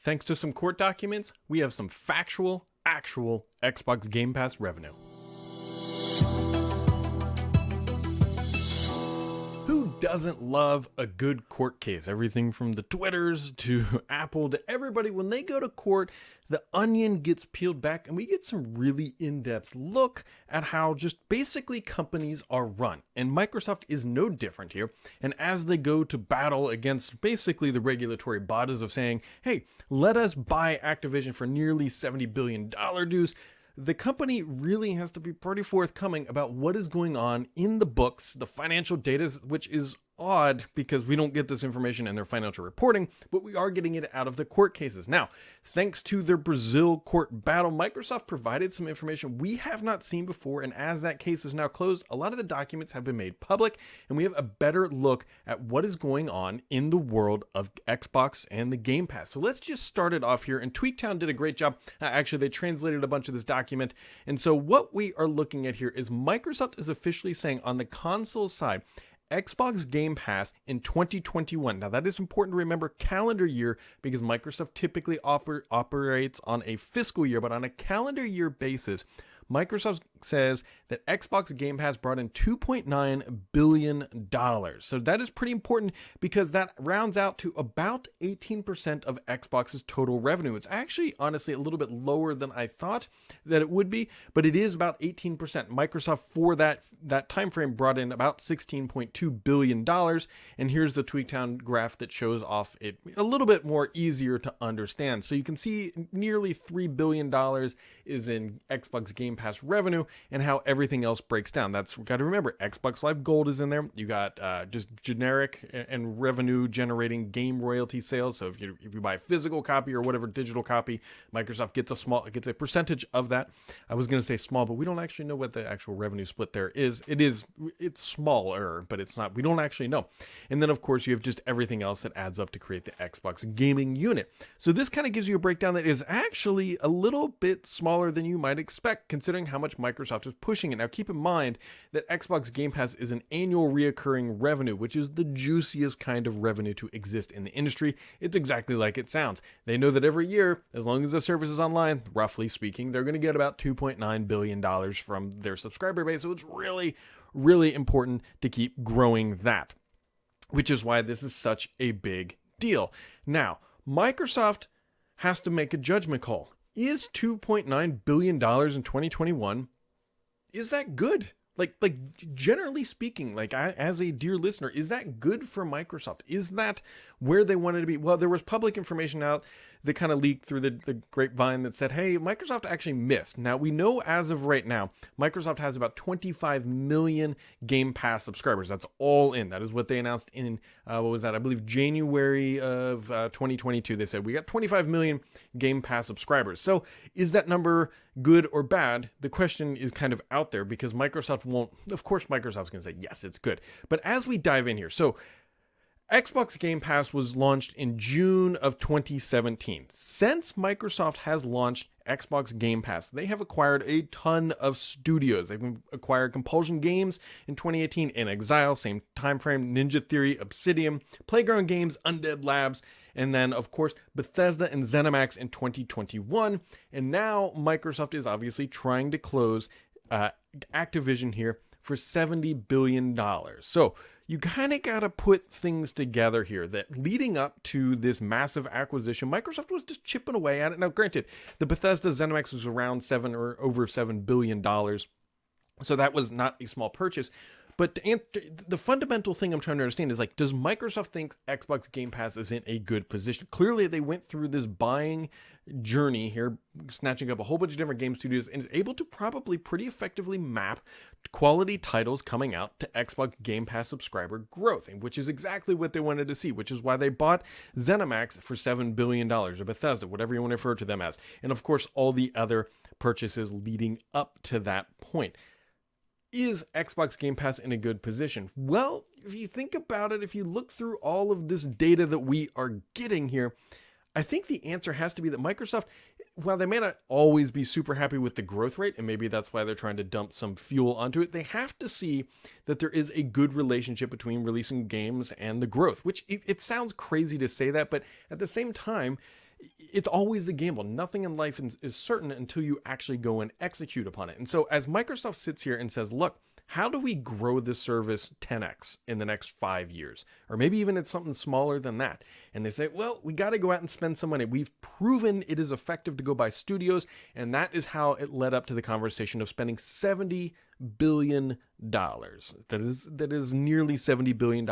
Thanks to some court documents, we have some factual, actual Xbox Game Pass revenue. Who doesn't love a good court case? Everything from the Twitters to Apple to everybody. When they go to court, the onion gets peeled back and we get some really in-depth look at how just basically companies are run. And Microsoft is no different here. And as they go to battle against basically the regulatory bodies of saying, hey, let us buy Activision for nearly $70 billion dues, the company really has to be pretty forthcoming about what is going on in the books, the financial data, which is odd because we don't get this information in their financial reporting, but we are getting it out of the court cases. Now, thanks to their Brazil court battle, Microsoft provided some information we have not seen before, and as that case is now closed, a lot of the documents have been made public, and we have a better look at what is going on in the world of Xbox and the Game Pass. So let's just start it off here, and Tweaktown did a great job. Actually, they translated a bunch of this document, and so what we are looking at here is Microsoft is officially saying on the console side, Xbox Game Pass in 2021. Now that is important to remember calendar year because Microsoft typically operates on a fiscal year, but on a calendar year basis, Microsoft says that Xbox Game Pass brought in $2.9 billion. So that is pretty important because that rounds out to about 18% of Xbox's total revenue. It's actually, honestly, a little bit lower than I thought that it would be, but it is about 18%. Microsoft, for that time frame, brought in about $16.2 billion. And here's the Tweaktown graph that shows off it a little bit more easier to understand. So you can see nearly $3 billion is in Xbox Game Pass revenue and how everything else breaks down. That's got to remember, Xbox Live Gold is in there. You got just generic and revenue generating game royalty sales. So if you buy a physical copy or whatever digital copy, Microsoft gets a percentage of that. I was going to say small, but we don't actually know what the actual revenue split there is. It's smaller, but it's not. We don't actually know. And then of course you have just everything else that adds up to create the Xbox gaming unit. So this kind of gives you a breakdown that is actually a little bit smaller than you might expect, considering how much Microsoft is pushing it. Now keep in mind that Xbox Game Pass is an annual reoccurring revenue, which is the juiciest kind of revenue to exist in the industry. It's exactly like it sounds. They know that every year, as long as the service is online, roughly speaking, they're going to get about $2.9 billion from their subscriber base. So it's really, really important to keep growing that, which is why this is such a big deal. Now, Microsoft has to make a judgment call. Is $2.9 billion in 2021, is that good? Like generally speaking, like as a dear listener, is that good for Microsoft? Is that where they wanted to be? Well, there was public information out that kind of leaked through the grapevine that said, hey, Microsoft actually missed. Now, we know as of right now, Microsoft has about 25 million Game Pass subscribers. That's all in. That is what they announced in, what was that? I believe January of 2022. They said, we got 25 million Game Pass subscribers. So is that number good or bad? The question is kind of out there because Microsoft won't, of course, Microsoft's going to say, yes, it's good. But as we dive in here, so Xbox Game Pass was launched in June of 2017. Since Microsoft has launched Xbox Game Pass, they have acquired a ton of studios. They've acquired Compulsion Games in 2018, In Exile, same time frame, Ninja Theory, Obsidian, Playground Games, Undead Labs, and then, of course, Bethesda and ZeniMax in 2021. And now Microsoft is obviously trying to close Activision here for $70 billion. So you kind of got to put things together here that leading up to this massive acquisition, Microsoft was just chipping away at it. Now, granted, the Bethesda ZeniMax was around over $7 billion. So that was not a small purchase. But the fundamental thing I'm trying to understand is, like, does Microsoft think Xbox Game Pass is in a good position? Clearly, they went through this buying journey here, snatching up a whole bunch of different game studios, and is able to probably pretty effectively map quality titles coming out to Xbox Game Pass subscriber growth, which is exactly what they wanted to see, which is why they bought ZeniMax for $7 billion, or Bethesda, whatever you want to refer to them as. And of course, all the other purchases leading up to that point. Is Xbox Game Pass in a good position? Well, if you think about it, if you look through all of this data that we are getting here, I think the answer has to be that Microsoft, while they may not always be super happy with the growth rate, and maybe that's why they're trying to dump some fuel onto it, they have to see that there is a good relationship between releasing games and the growth, which it sounds crazy to say that, but at the same time, it's always a gamble. Nothing in life is certain until you actually go and execute upon it. And so as Microsoft sits here and says, look, how do we grow this service 10x in the next 5 years? Or maybe even it's something smaller than that. And they say, well, we got to go out and spend some money. We've proven it is effective to go buy studios. And that is how it led up to the conversation of spending $70 billion. That is nearly $70 billion.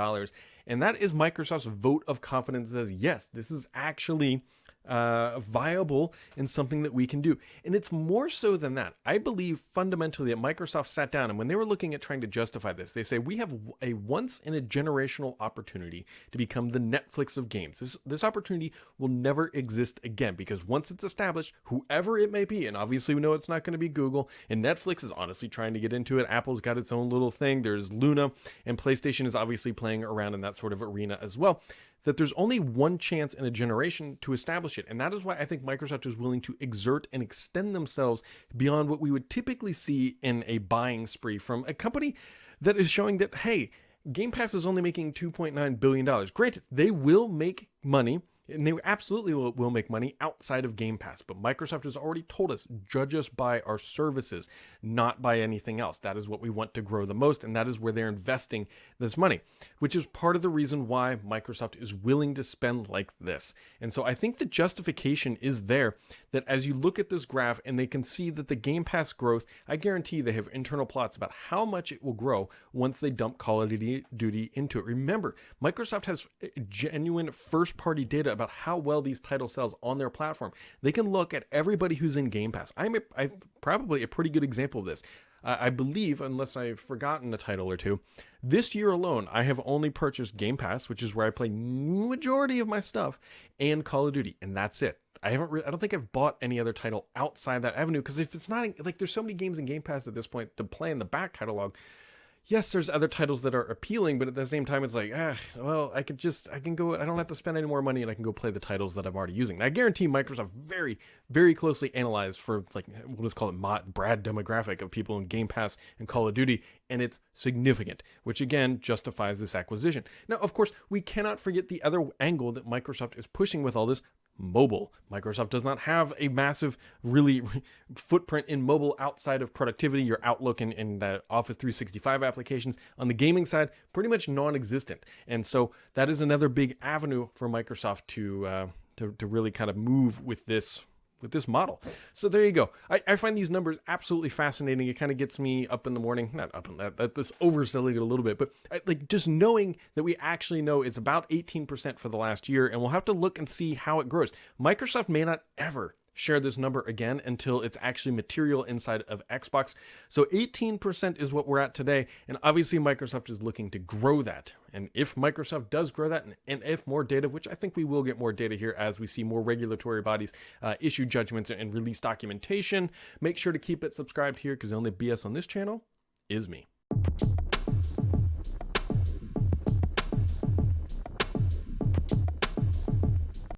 And that is Microsoft's vote of confidence that says, yes, this is actually viable and something that we can do. And it's more so than that. I believe fundamentally that Microsoft sat down, and when they were looking at trying to justify this, they say we have a once in a generational opportunity to become the Netflix of games. This opportunity will never exist again, because once it's established, whoever it may be, and obviously we know it's not going to be Google, and Netflix is honestly trying to get into it. Apple's got its own little thing. There's Luna, and PlayStation is obviously playing around in that sort of arena as well. That there's only one chance in a generation to establish it. And that is why I think Microsoft is willing to exert and extend themselves beyond what we would typically see in a buying spree from a company that is showing that, hey, Game Pass is only making $2.9 billion. Granted, they will make money, and they absolutely will make money outside of Game Pass. But Microsoft has already told us, judge us by our services, not by anything else. That is what we want to grow the most, and that is where they're investing this money, which is part of the reason why Microsoft is willing to spend like this. And so I think the justification is there, that as you look at this graph and they can see that the Game Pass growth, I guarantee they have internal plots about how much it will grow once they dump Call of Duty into it. Remember, Microsoft has genuine first-party data about how well these titles sells on their platform. They can look at everybody who's in Game Pass. I'm probably a pretty good example of this. I believe, unless I've forgotten a title or two, this year alone, I have only purchased Game Pass, which is where I play majority of my stuff, and Call of Duty, and that's it. I don't think I've bought any other title outside that avenue, because if it's not, like, there's so many games in Game Pass at this point to play in the back catalog. Yes, there's other titles that are appealing, but at the same time, it's like, well, I can go, I don't have to spend any more money, and I can go play the titles that I'm already using. And I guarantee Microsoft very, very closely analyzed for, like, we'll just call it Brad demographic of people in Game Pass and Call of Duty, and it's significant, which again justifies this acquisition. Now, of course, we cannot forget the other angle that Microsoft is pushing with all this: mobile. Microsoft does not have a massive, really footprint in mobile outside of productivity, your Outlook and the Office 365 applications. On the gaming side, pretty much non-existent. And so that is another big avenue for Microsoft to really kind of move with this model. So there you go. I find these numbers absolutely fascinating. It kind of gets me up in the morning. Not up in that. This overselling it a little bit, but like just knowing that we actually know it's about 18% for the last year, and we'll have to look and see how it grows. Microsoft may not ever share this number again until it's actually material inside of Xbox. So 18% is what we're at today, and obviously Microsoft is looking to grow that. And if Microsoft does grow that, and if more data, which I think we will get more data here as we see more regulatory bodies issue judgments and release documentation, make sure to keep it subscribed here, because the only BS on this channel is me.